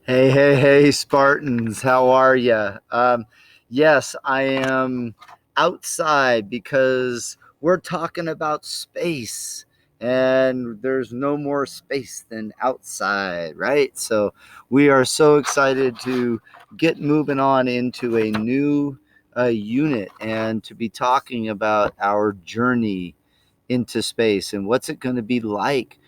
Hey, hey, hey, Spartans, how are you? Yes, I am outside because we're talking about space, and there's no more space than outside, right? So we are so excited to get moving on into a new unit and to be talking about our journey into space and what's it going to be like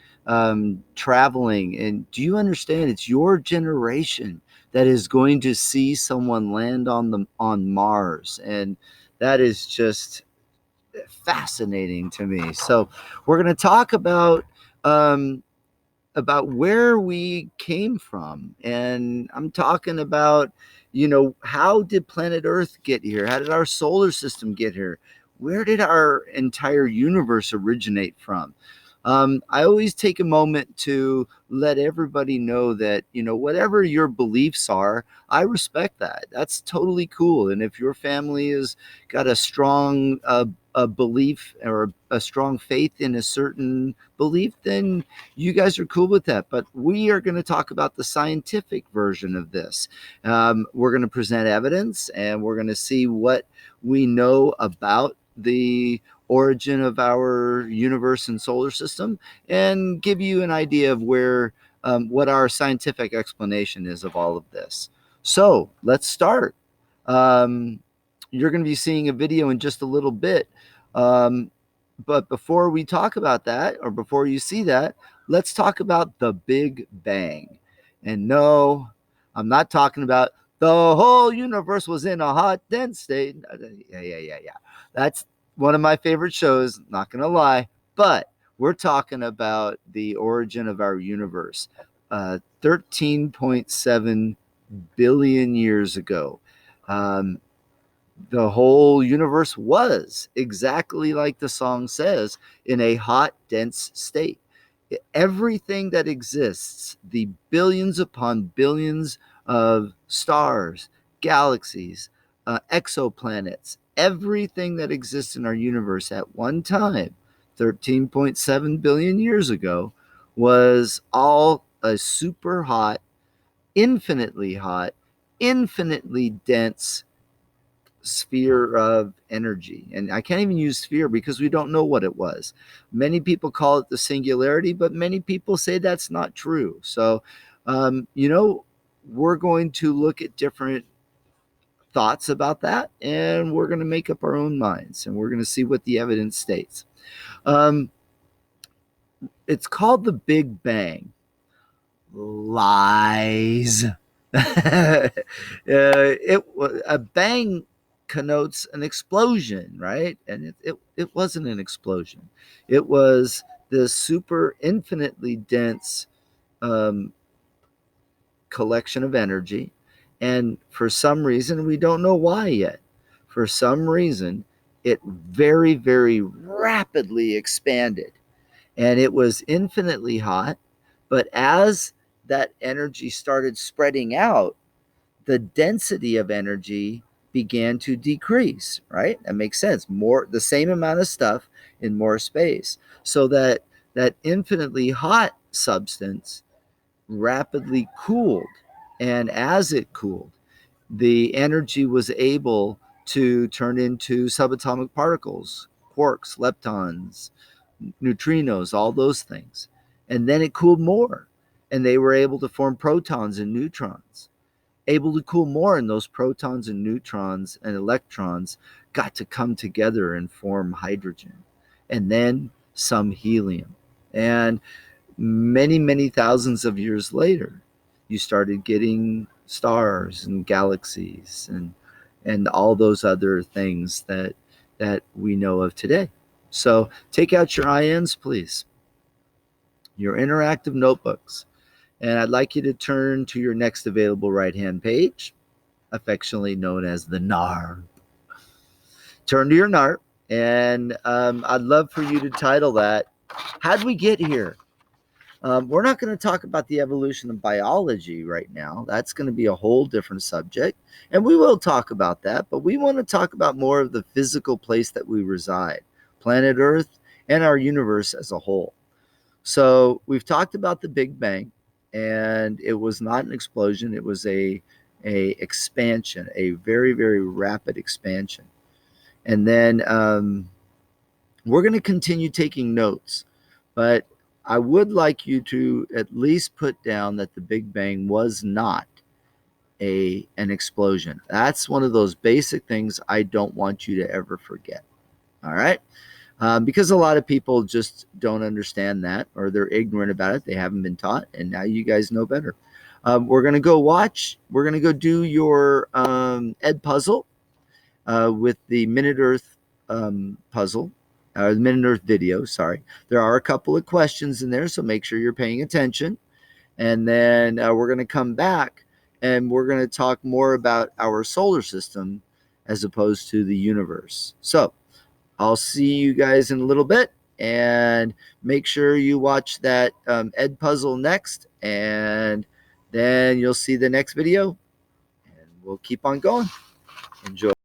traveling. And do you understand? It's your generation that is going to see someone land on Mars, and that is just fascinating to me. So we're going to talk um, about where we came from, and I'm talking about, how did planet Earth get here? How did our solar system get here? Where did our entire universe originate from? I always take a moment to let everybody know that, whatever your beliefs are, I respect that. That's totally cool. And if your family has got a strong a belief or a strong faith in a certain belief, then you guys are cool with that. But we are going to talk about the scientific version of this. We're going to present evidence, and we're going to see what we know about the origin of our universe and solar system, and give you an idea of where what our scientific explanation is of all of this. So let's start. Um, you're going to be seeing a video in just a little bit. Um, but before we talk about that, or before you see that, let's talk about the Big Bang. And no, I'm not talking about the whole universe was in a hot, dense state. Yeah. That's one of my favorite shows, not going to lie. But we're talking about the origin of our universe 13.7 billion years ago. Um, the whole universe was exactly like the song says, in a hot, dense state. Everything that exists, the billions upon billions of stars, galaxies, exoplanets, everything that exists in our universe at one time, 13.7 billion years ago, was all a super hot, infinitely dense sphere of energy. And I can't even use sphere because we don't know what it was. Many people call it the singularity, but many people say that's not true. So, we're going to look at different thoughts about that, and we're going to make up our own minds, and we're going to see what the evidence states. Um, it's called the Big Bang. Lies. A bang connotes an explosion, right? And it wasn't an explosion. It was this super infinitely dense um, collection of energy. And for some reason, we don't know why yet. For some reason, it very, very rapidly expanded, and it was infinitely hot. But as that energy started spreading out, the density of energy began to decrease, right? That makes sense. More, the same amount of stuff in more space. So that infinitely hot substance rapidly cooled. And as it cooled, the energy was able to turn into subatomic particles, quarks, leptons, neutrinos, all those things. And then it cooled more, and they were able to form protons and neutrons. Able to cool more, and those protons and neutrons and electrons got to come together and form hydrogen, and then some helium. And many, many thousands of years later, you started getting stars and galaxies and all those other things that we know of today. So take out your INs, please, your interactive notebooks, and I'd like you to turn to your next available right-hand page, affectionately known as the NAR. Turn to your NAR, and I'd love for you to title that, How'd We Get Here? We're not going to talk about the evolution of biology right now. That's going to be a whole different subject. And we will talk about that, but we want to talk about more of the physical place that we reside, planet Earth, and our universe as a whole. So we've talked about the Big Bang, and it was not an explosion. It was a expansion, a very, very rapid expansion. And then we're going to continue taking notes, but I would like you to at least put down that the Big Bang was not an explosion. That's one of those basic things I don't want you to ever forget. All right. Because a lot of people just don't understand that, or they're ignorant about it. They haven't been taught, and now you guys know better. We're going to go watch. We're going to go do your Ed puzzle with the Minute Earth puzzle, the Minute Earth video. Sorry. There are a couple of questions in there, so make sure you're paying attention. And then we're going to come back and we're going to talk more about our solar system as opposed to the universe. So I'll see you guys in a little bit, and make sure you watch that Ed puzzle next, and then you'll see the next video, and we'll keep on going. Enjoy.